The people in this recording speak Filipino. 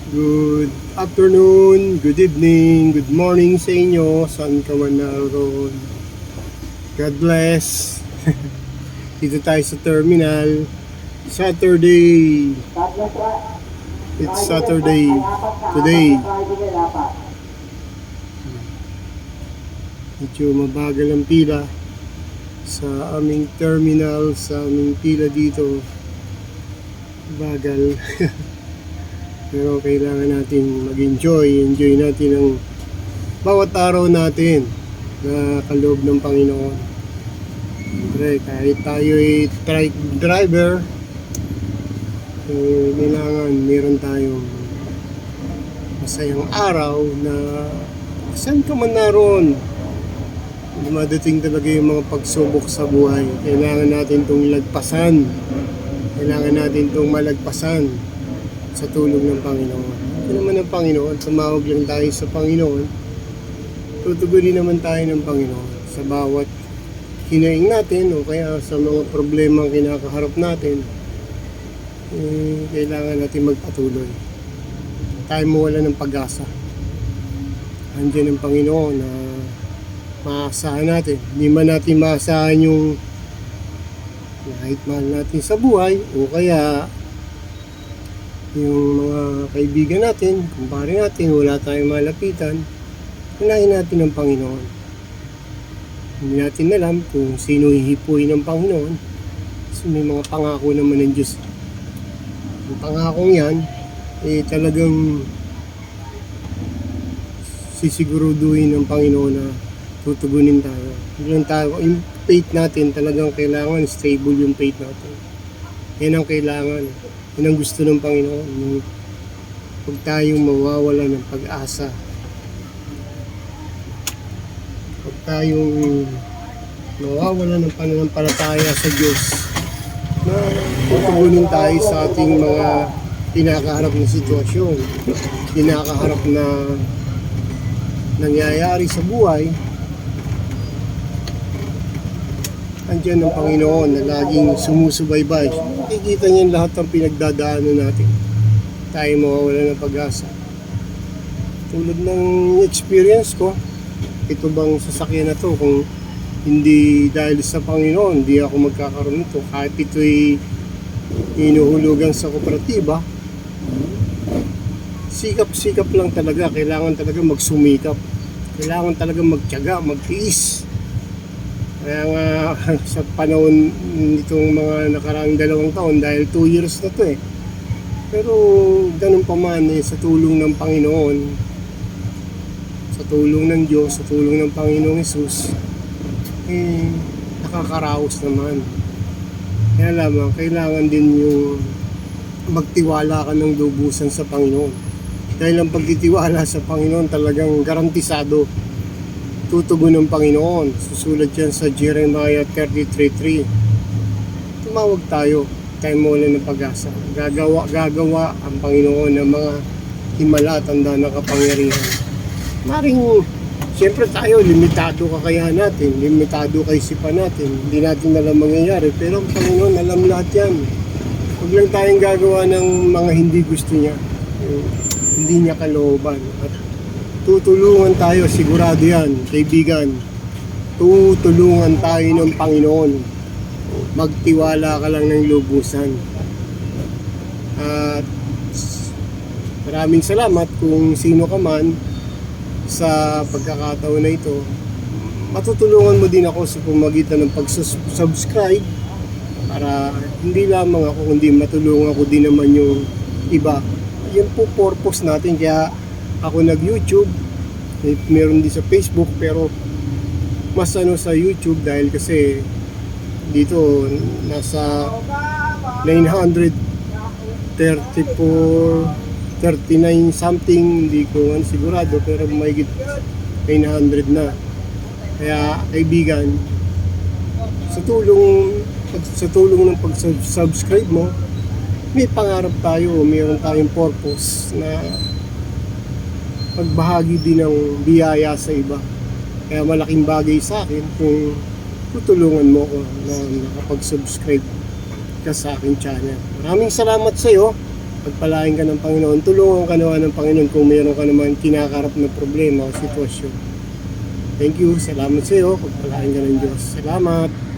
Good afternoon, good evening, good morning sa inyo, saan ka man naroon. God bless. Dito tayo sa terminal. Saturday. It's Saturday today. Medyo mabagal ang pila sa aming terminal, sa aming pila dito. Bagal. Pero kailangan natin enjoy natin ang bawat araw natin na kaloob ng Panginoon. Siyempre, kahit tayo ay truck driver, kailangan meron tayong masayang araw na saan ka man naroon. Dumadating talaga yung mga pagsubok sa buhay. Kailangan natin itong lagpasan. Kailangan natin itong malagpasan sa tulong ng Panginoon. Ito naman ang Panginoon, tumawag lang tayo sa Panginoon, tutugunin naman tayo ng Panginoon sa bawat hinaing natin o kaya sa mga problemang kinakaharap natin. Kailangan natin magpatuloy. Tayo mawala ng pag-asa. Andiyan ang Panginoon na maasahan natin. Hindi man natin maasahan yung kahit mahal natin sa buhay o kaya yung mga kaibigan natin, kumpare natin, wala tayong malapitan, unahin natin ang Panginoon. Hindi natin alam kung sino hihipuin ng Panginoon. Kasi may mga pangako naman ng Diyos. Ang pangakong yan, talagang sisiguruduhin ng Panginoon na tutugunin tayo. Yung faith natin, talagang kailangan stable yung faith natin. Yan ang kailangan. Yan ang gusto ng Panginoon. Huwag tayong mawawala ng pag-asa. Huwag tayong mawawala ng pananampalataya sa Diyos na tutugunin tayo sa ating mga kinakaharap na sitwasyon, kinakaharap na nangyayari sa buhay. Andiyan ang Panginoon na laging sumusubaybay. Makikita niyan lahat ng pinagdadaanan natin. Tayo mawawala ng pag-asa. Tulad ng experience ko, ito bang sasakyan na to, kung hindi dahil sa Panginoon, hindi ako magkakaroon nito. Kahit ito'y inuhulugan sa kooperatiba, sikap-sikap lang talaga. Kailangan talaga magsumikap. Kailangan talaga magtiyaga, magtiis. Kaya nga sa panahon nitong mga nakaraang 2 taon, dahil 2 years na to pero ganun pa man sa tulong ng Panginoon, sa tulong ng Diyos, sa tulong ng Panginoong Hesus, nakakaraos naman. Kaya lamang kailangan din yung magtiwala ka ng lubusan sa Panginoon. Dahil ang pagtitiwala sa Panginoon talagang garantisado tutugon ng Panginoon. Susulat yan sa Jeremiah 33:3. Tumawag tayo mawala ng pag-asa. Gagawa ang Panginoon ng mga himala at tanda ng kapangyarihan. Maring, siyempre tayo, limitado kakayahan natin, limitado kaisipan natin, hindi natin alam mangyayari, pero ang Panginoon alam lahat yan. Huwag lang tayong gagawa ng mga hindi gusto niya, hindi niya kalooban. At tutulungan tayo, sigurado yan, kaibigan. Tutulungan tayo ng Panginoon. Magtiwala ka lang ng lubusan. At maraming salamat kung sino ka man sa pagkakataon na ito. Matutulungan mo din ako sa pamagitan ng pag-subscribe para hindi lamang ako, kundi matulungan ko din naman yung iba. Yan po purpose natin, kaya ako nag-YouTube, meron din sa Facebook, pero mas sa YouTube dahil kasi dito nasa 934, 39 something, hindi ko sigurado, pero mahigit 900 na. Kaya kaibigan, sa tulong ng pag-subscribe mo, may pangarap tayo, mayroon tayong purpose na magbahagi din ng biyaya sa iba. Kaya malaking bagay sa akin kung tutulungan mo ko na nakapag-subscribe ka sa aking channel. Maraming salamat sa iyo Pagpalain ka ng Panginoon, tulungan ka naman ng Panginoon kung mayroon ka naman kinakarap na problema o sitwasyon. Thank you, salamat sa iyo, pagpalain ka ng Diyos. Salamat.